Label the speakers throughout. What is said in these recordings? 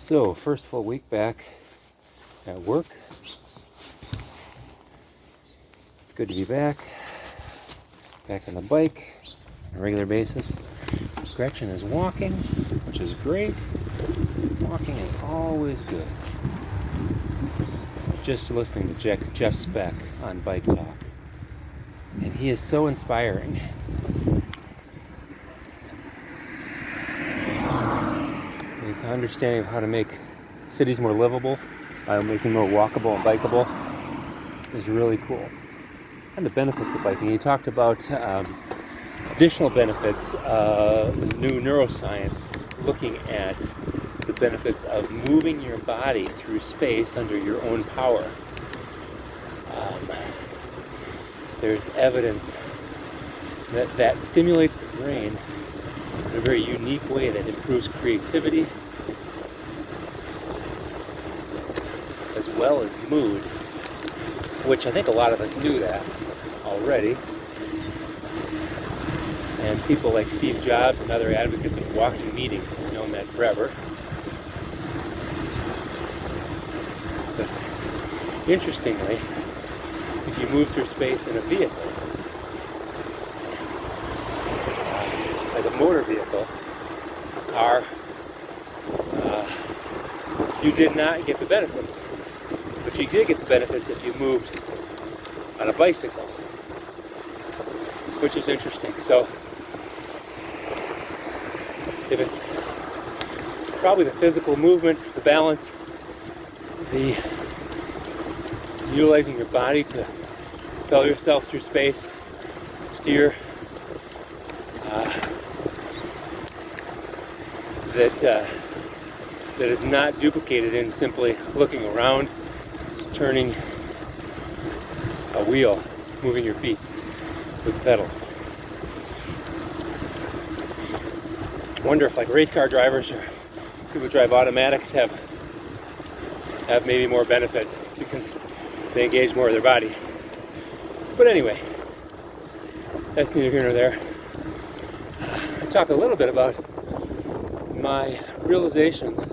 Speaker 1: So, first full week back at work. It's good to be back on the bike on a regular basis. Gretchen is walking, which is great. Walking is always good. Just listening to Jeff Speck on Bike Talk. And he is so inspiring. His understanding of how to make cities more livable, making them more walkable and bikeable, is really cool. And the benefits of biking. He talked about additional benefits, new neuroscience, looking at the benefits of moving your body through space under your own power. There's evidence that stimulates the brain in a very unique way that improves creativity as well as mood, which I think a lot of us knew that already. And people like Steve Jobs and other advocates of walking meetings have known that forever. But interestingly, if you move through space in a vehicle, like a motor vehicle, a car, you did not get the benefits. But you did get the benefits if you moved on a bicycle, which is interesting. So, if it's probably the physical movement, the balance, the utilizing your body to propel yourself through space, steer, that is not duplicated in simply looking around, turning a wheel, moving your feet with pedals. I wonder if like race car drivers or people who drive automatics have maybe more benefit because they engage more of their body. But anyway, that's neither here nor there. I'll talk a little bit about my realizations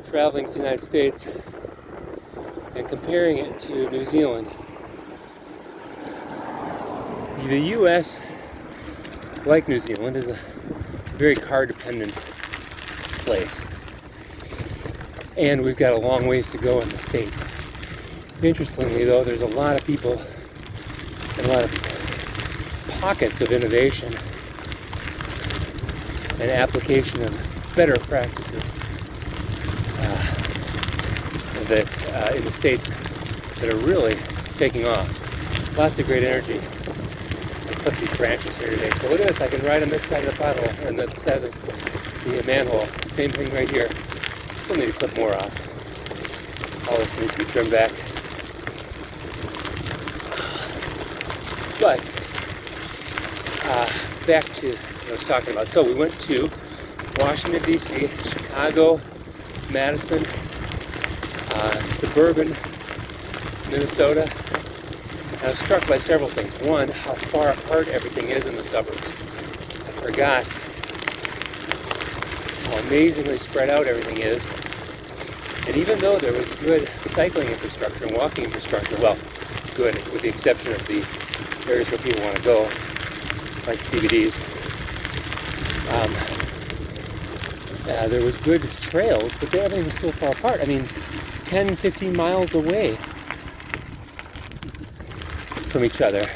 Speaker 1: traveling to the United States and comparing it to New Zealand. The U.S., like New Zealand, is a very car-dependent place. And we've got a long ways to go in the States. Interestingly, though, there's a lot of people and a lot of pockets of innovation and application of better practices that in the States that are really taking off. Lots of great energy. I clipped these branches here today. So look at this, I can ride on this side of the pothole and the side of the manhole. Same thing right here. Still need to clip more off. All this needs to be trimmed back. But back to what I was talking about. So we went to Washington, D.C., Chicago, Madison, suburban Minnesota. And I was struck by several things. One, how far apart everything is in the suburbs. I forgot how amazingly spread out everything is. And even though there was good cycling infrastructure and walking infrastructure, well, good with the exception of the areas where people want to go, like CBDs, there was good trails, but everything was still far apart. I mean, 10, 15 miles away from each other.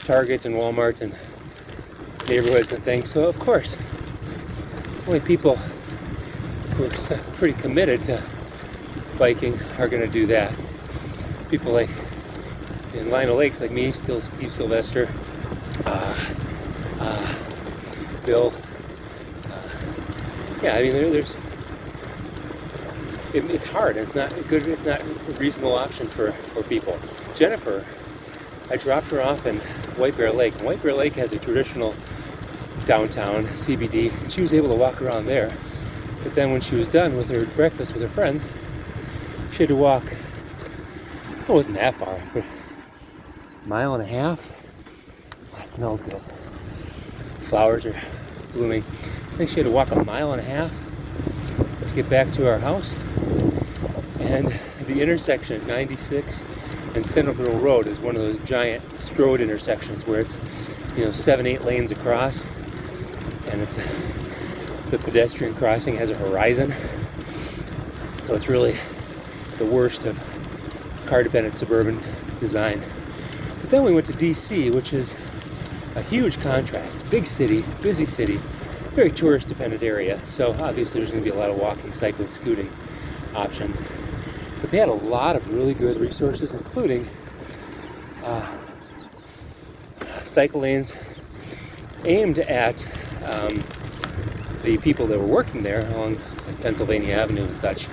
Speaker 1: Target and Walmart and neighborhoods and things. So, of course, only people who are pretty committed to biking are going to do that. People like in Lino Lakes, like me, still Steve Sylvester, Bill. Yeah, I mean, there's. It's hard. It's not good. It's not a reasonable option for people. Jennifer, I dropped her off in White Bear Lake. And White Bear Lake has a traditional downtown CBD. And she was able to walk around there. But then when she was done with her breakfast with her friends, she had to walk. It wasn't that far, but a mile and a half. Oh, it smells good. Flowers are blooming. I think she had to walk a mile and a half to get back to our house. And the intersection at 96 and Centerville Road is one of those giant strode intersections where it's 7-8 lanes across, and it's the pedestrian crossing has a horizon, so it's really the worst of car-dependent suburban design. But then we went to DC, which is a huge contrast. Big city, busy city, very tourist-dependent area, so obviously there's going to be a lot of walking, cycling, scooting options. But they had a lot of really good resources, including cycle lanes aimed at the people that were working there along Pennsylvania Avenue and such,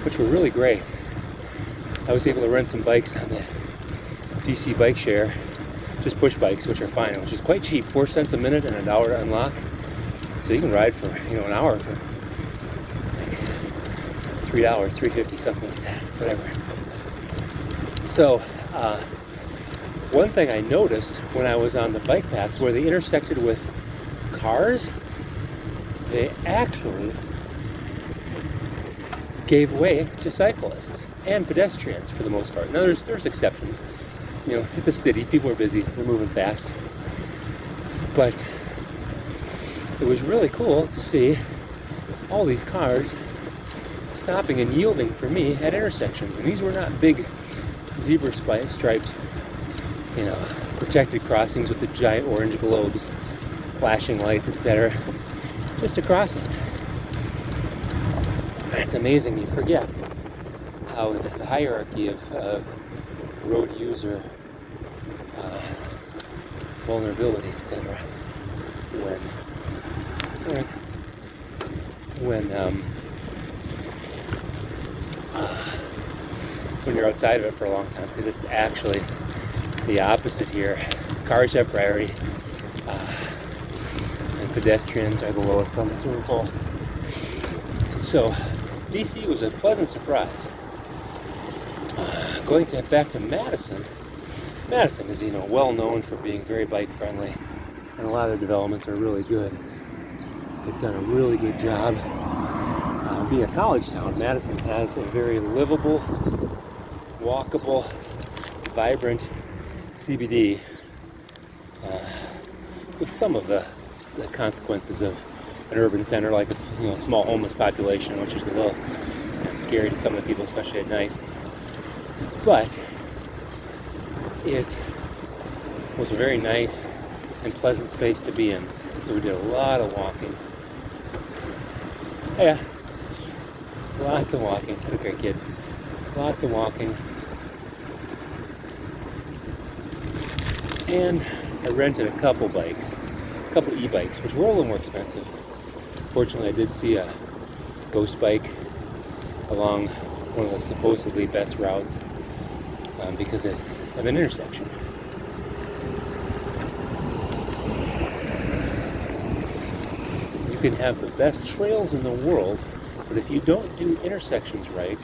Speaker 1: which were really great. I was able to rent some bikes on the DC bike share, just push bikes, which are fine, which is quite cheap, 4 cents a minute and $1 to unlock. So you can ride for an hour for like $3, $3.50, something like that, whatever. So one thing I noticed when I was on the bike paths where they intersected with cars, they actually gave way to cyclists and pedestrians for the most part. Now there's exceptions. It's a city, people are busy, they're moving fast. But it was really cool to see all these cars stopping and yielding for me at intersections. And these were not big zebra striped, protected crossings with the giant orange globes, flashing lights, etc. Just a crossing. It's amazing, you forget how the hierarchy of road user vulnerability, etc. When you're outside of it for a long time, because it's actually the opposite here. Cars have priority, and pedestrians are the lowest on the totem pole. So DC was a pleasant surprise. Going back to Madison. Madison is, well known for being very bike friendly, and a lot of their developments are really good. They've done a really good job. Being a college town, Madison has a very livable, walkable, vibrant CBD, with some of the consequences of an urban center, like a small homeless population, which is a little scary to some of the people, especially at night. But it was a very nice and pleasant space to be in. So we did a lot of walking. Yeah, lots of walking. What a great kid. Lots of walking. And I rented a couple bikes, a couple e-bikes, which were a little more expensive. Fortunately, I did see a ghost bike along one of the supposedly best routes because of an intersection. You can have the best trails in the world, but if you don't do intersections right,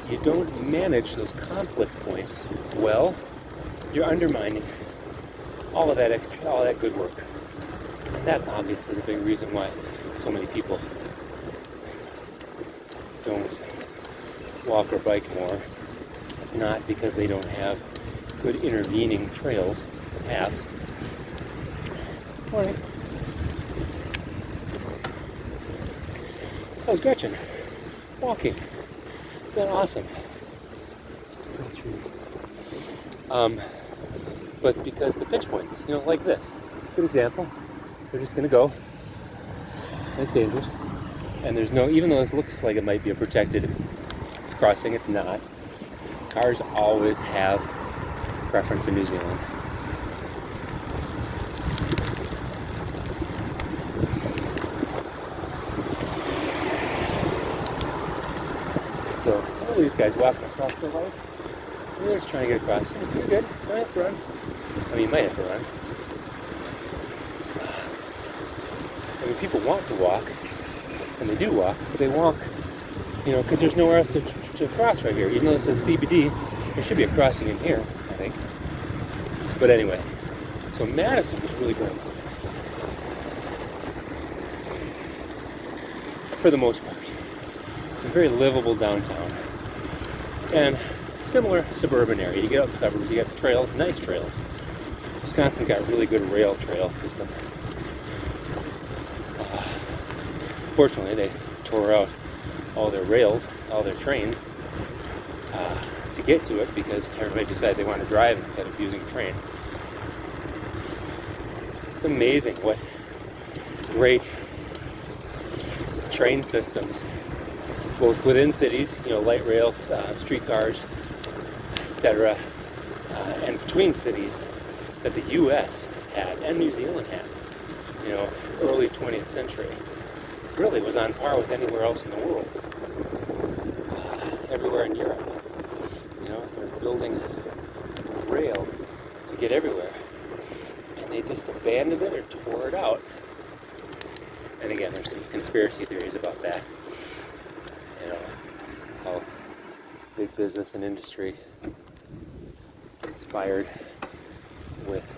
Speaker 1: you don't manage those conflict points well, you're undermining all that good work. And that's obviously the big reason why so many people don't walk or bike more. It's not because they don't have good intervening trails, paths. Morning. That was Gretchen, walking. Isn't that awesome? It's pretty trees. But because the pinch points, like this, good example. They're just gonna go. It's dangerous. And there's no, even though this looks like it might be a protected crossing, it's not. Cars always have preference in New Zealand. So, all these guys walking across the road. They're just trying to get across. You're good. You don't have to run. I mean, you might have to run. I mean, people want to walk, and they do walk, but they walk, because there's nowhere else to cross right here. Even though it says CBD, there should be a crossing in here, I think. But anyway, so Madison was really great. for the most part. A very livable downtown. And similar suburban area. You get out in the suburbs, you got trails, nice trails. Wisconsin's got a really good rail trail system. Fortunately, they tore out all their rails, all their trains, to get to it because everybody decided they want to drive instead of using a train. It's amazing what great train systems, both within cities, light rails, streetcars, etc., and between cities that the U.S. had and New Zealand had, early 20th century. Really was on par with anywhere else in the world. Everywhere in Europe. They're building rail to get everywhere. And they just abandoned it or tore it out. And again, there's some conspiracy theories about that. How big business and industry conspired with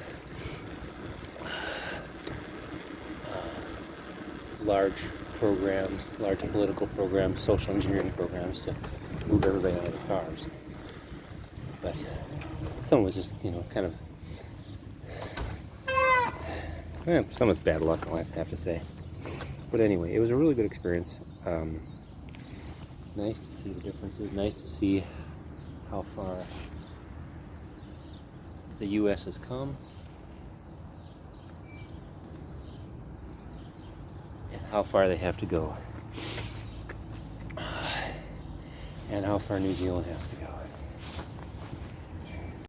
Speaker 1: large programs, large political programs, social engineering programs to move everybody out of their cars. But some of it was just, kind of, some of it's bad luck, I have to say. But anyway, it was a really good experience. Nice to see the differences, nice to see how far the U.S. has come. How far they have to go, and how far New Zealand has to go.